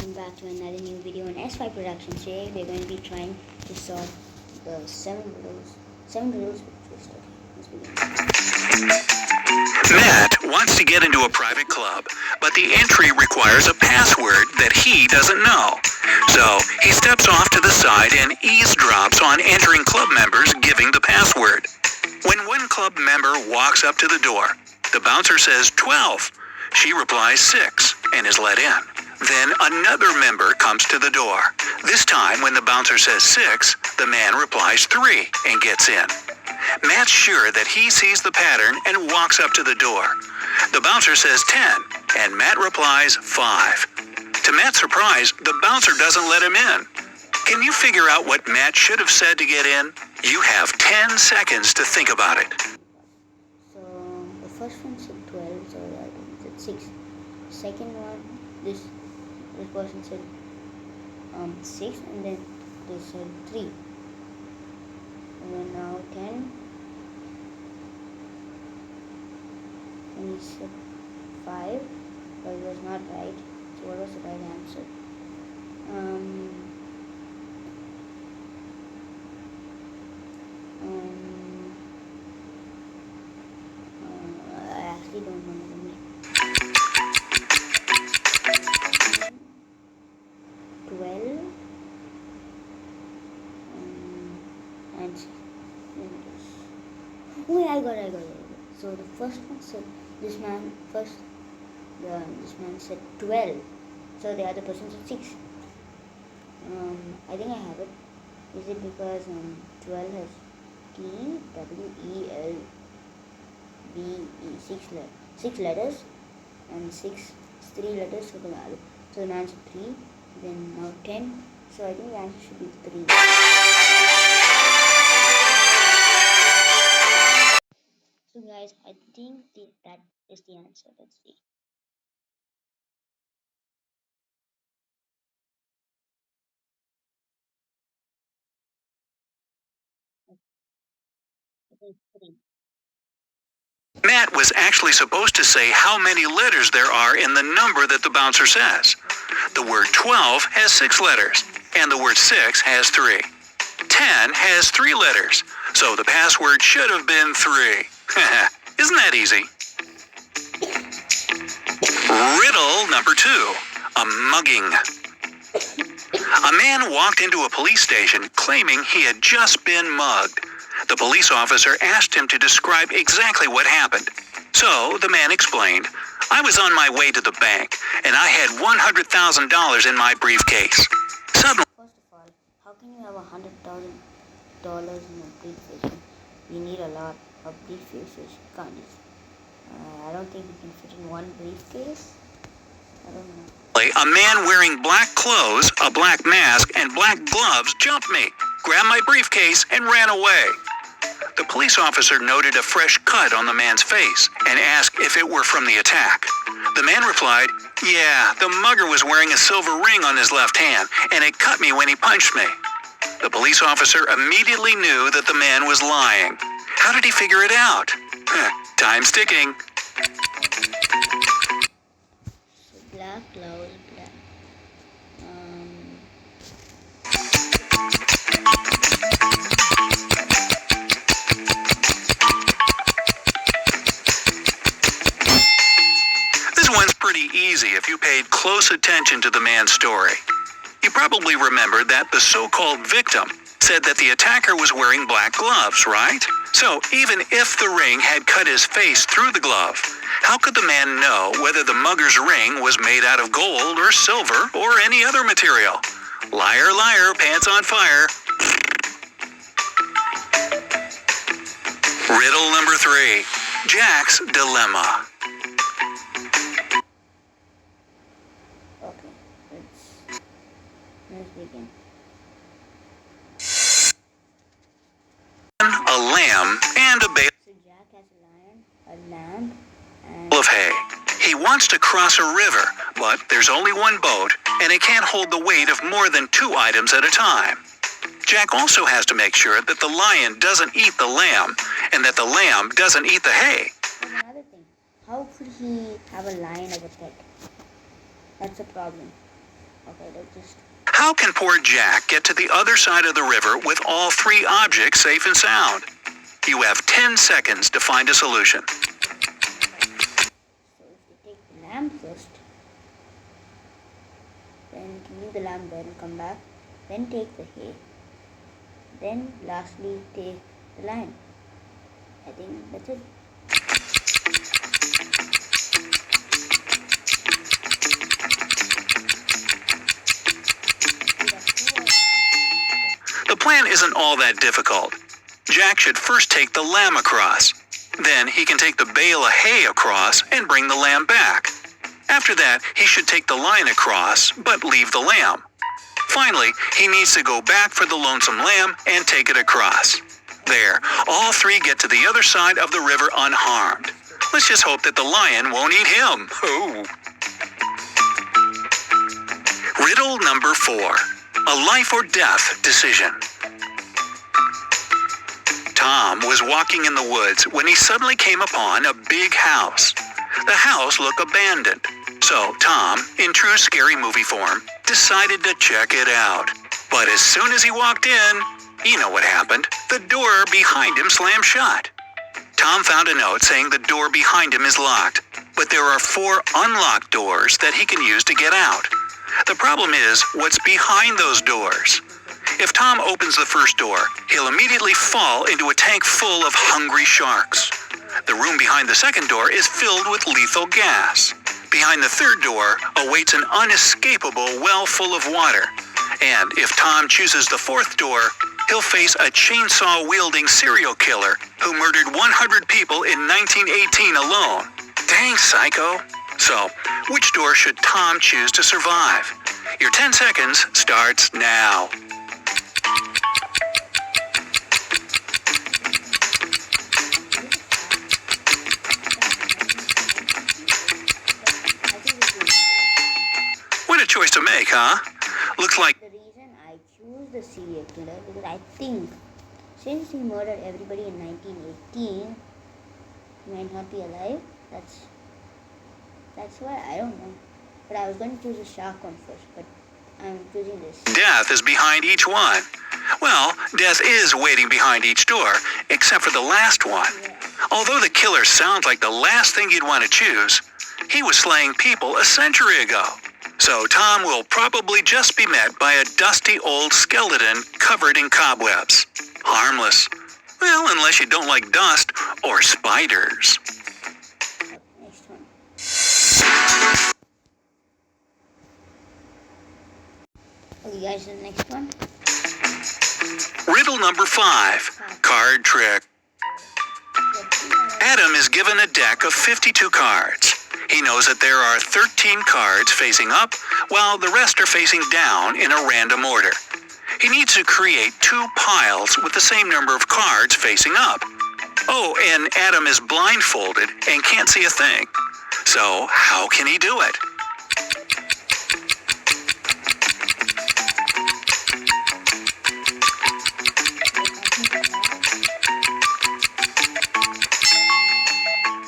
welcome back to another new video on S5 Productions. Today we're going to be trying to solve the 7 riddles with twist. Okay, let's begin. Matt wants to get into a private club, but the entry requires a password that he doesn't know. So he steps off to the side and eavesdrops on entering club members giving the password. When one club member walks up to the door, the bouncer says 12. She replies 6 and is let in. Then another member comes to the door. This time, when the bouncer says 6, the man replies 3 and gets in. Matt's sure that he sees the pattern and walks up to the door. The bouncer says 10, and Matt replies 5. To Matt's surprise, the bouncer doesn't let him in. Can you figure out what Matt should have said to get in? You have 10 seconds to think about it. So the first one said 12, so I think it's 6. Second one, this person said 6, and then they said 3, and then now 10, and he said 5, but it was not right. So what was the right answer? I actually don't remember. 12 and 6. Wait, I got it. So the first one said this man said 12. So the other person said 6. I think I have it. Is it because 12 has TWELVE 6 letters, and 6 is 3 letters, so the man said 3. Then now 10, so I think the answer should be 3. So guys, I think that is the answer. Let's see. I think 3. Matt was actually supposed to say how many letters there are in the number that the bouncer says. The word 12 has 6 letters, and the word 6 has 3. 10 has 3 letters, so the password should have been 3. Isn't that easy? Riddle number 2, a mugging. A man walked into a police station claiming he had just been mugged. The police officer asked him to describe exactly what happened. So the man explained, "I was on my way to the bank, and I had $100,000 in my briefcase. Suddenly..." First of all, how can you have $100,000 in a briefcase? You need a lot of briefcases. You can't just, I don't think you can fit in one briefcase. I don't know. A man wearing black clothes, a black mask, and black gloves jumped me, grabbed my briefcase, and ran away. The police officer noted a fresh cut on the man's face and asked if it were from the attack. The man replied, "Yeah, the mugger was wearing a silver ring on his left hand, and it cut me when he punched me." The police officer immediately knew that the man was lying. How did he figure it out? Time's ticking. So black clouds, black. This one's pretty easy if you paid close attention to the man's story. You probably remember that the so-called victim said that the attacker was wearing black gloves, right? So even if the ring had cut his face through the glove, how could the man know whether the mugger's ring was made out of gold or silver or any other material? Liar, liar, pants on fire. Riddle number 3, Jack's dilemma. Okay, let's begin. A lamb and a bale So Jack has a lion, a lamb, and of hay. He wants to cross a river, but there's only one boat, and it can't hold the weight of more than 2 items at a time. Jack also has to make sure that the lion doesn't eat the lamb, and that the lamb doesn't eat the hay. there's another thing. How could he have a lion as a pet? That's a problem. Okay, let's just. How can poor Jack get to the other side of the river with all three objects safe and sound? You have 10 seconds to find a solution. So if you take the lamb first, then you can leave the lamb there and come back. Then take the hay. Then lastly take the lion. I think that's it. The plan isn't all that difficult. Jack should first take the lamb across. Then he can take the bale of hay across and bring the lamb back. After that, he should take the lion across, but leave the lamb. Finally, he needs to go back for the lonesome lamb and take it across. There, all three get to the other side of the river unharmed. Let's just hope that the lion won't eat him. Oh. Riddle number 4. A life or death decision. Tom was walking in the woods when he suddenly came upon a big house. The house looked abandoned. So Tom, in true scary movie form, decided to check it out. But as soon as he walked in, you know what happened. The door behind him slammed shut. Tom found a note saying the door behind him is locked, but there are 4 unlocked doors that he can use to get out. The problem is what's behind those doors. If Tom opens the first door, he'll immediately fall into a tank full of hungry sharks. The room behind the second door is filled with lethal gas. Behind the third door awaits an unescapable well full of water. And if Tom chooses the fourth door, he'll face a chainsaw-wielding serial killer who murdered 100 people in 1918 alone. Dang, psycho. So, which door should Tom choose to survive? Your 10 seconds starts now. What a choice to make, huh? Looks like The reason I choose the serial killer because I think since he murdered everybody in 1918, he might not be alive. That's why I don't know. But I was going to choose the shark one first, but I'm choosing this. death is behind each one. Well, death is waiting behind each door, except for the last one. Yeah. Although the killer sounds like the last thing you'd want to choose, he was slaying people a century ago. So Tom will probably just be met by a dusty old skeleton covered in cobwebs. Harmless. Well, unless you don't like dust or spiders. Okay, next one. Okay, guys, the next one. Riddle number 5. Card trick. Adam is given a deck of 52 cards. He knows that there are 13 cards facing up, while the rest are facing down in a random order. He needs to create 2 piles with the same number of cards facing up. Oh, and Adam is blindfolded and can't see a thing. So, how can he do it?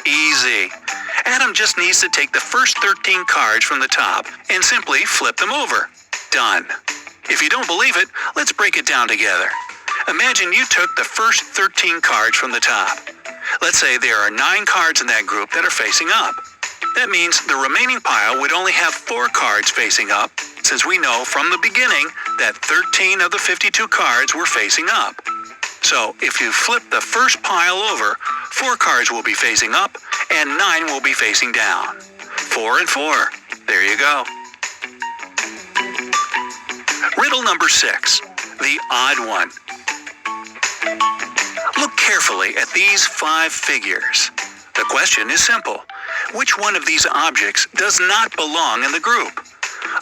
Easy. Adam just needs to take the first 13 cards from the top and simply flip them over. Done. If you don't believe it, let's break it down together. Imagine you took the first 13 cards from the top. Let's say there are 9 cards in that group that are facing up. That means the remaining pile would only have 4 cards facing up, since we know from the beginning that 13 of the 52 cards were facing up. So if you flip the first pile over, 4 cards will be facing up and 9 will be facing down. 4 and 4. There you go. Riddle number 6. The odd one. Look carefully at these 5 figures. The question is simple. Which one of these objects does not belong in the group?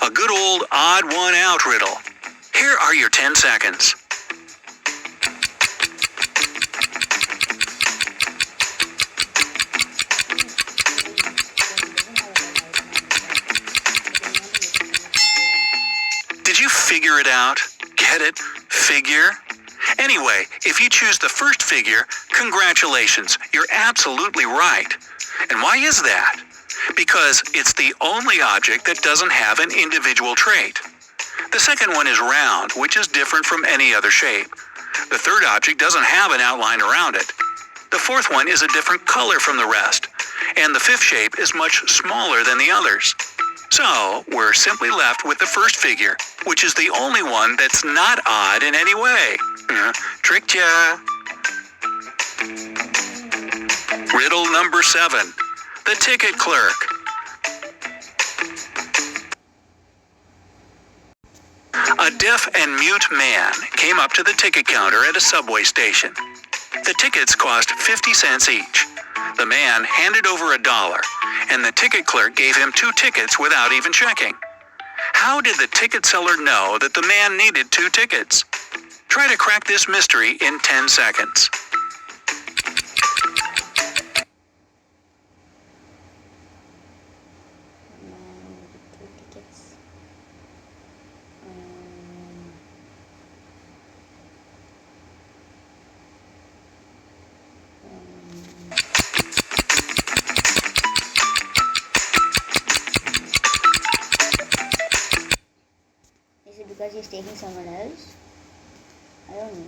A good old odd one out riddle. Here are your 10 seconds. Did you figure it out? Get it? Figure? Anyway, if you choose the first figure, congratulations, you're absolutely right. And why is that? Because it's the only object that doesn't have an individual trait. The second one is round, which is different from any other shape. The third object doesn't have an outline around it. The fourth one is a different color from the rest. And the fifth shape is much smaller than the others. So, we're simply left with the first figure, which is the only one that's not odd in any way. Tricked ya! Riddle number 7. The ticket clerk. A deaf and mute man came up to the ticket counter at a subway station. The tickets cost 50 cents each. The man handed over $1, and the ticket clerk gave him 2 tickets without even checking. How did the ticket seller know that the man needed 2 tickets? Try to crack this mystery in 10 seconds. Is it because he's taking someone else? I don't know.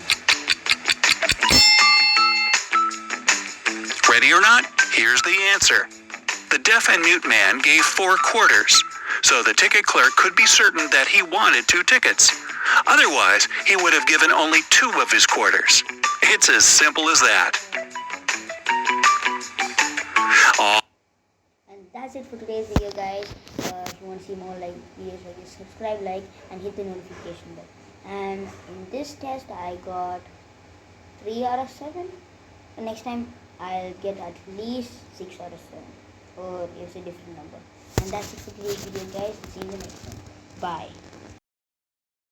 Ready or not? Here's the answer. The deaf and mute man gave 4 quarters, so the ticket clerk could be certain that he wanted 2 tickets. Otherwise, he would have given only 2 of his quarters. It's as simple as that. And that's it for today's video, guys. If you want to see more videos like this, subscribe, like, and hit the notification bell. And in this test, I got 3 out of 7. The next time, I'll get at least 6 out of 7, or use a different number. And that's it for today's video, guys. See you in the next one. Bye.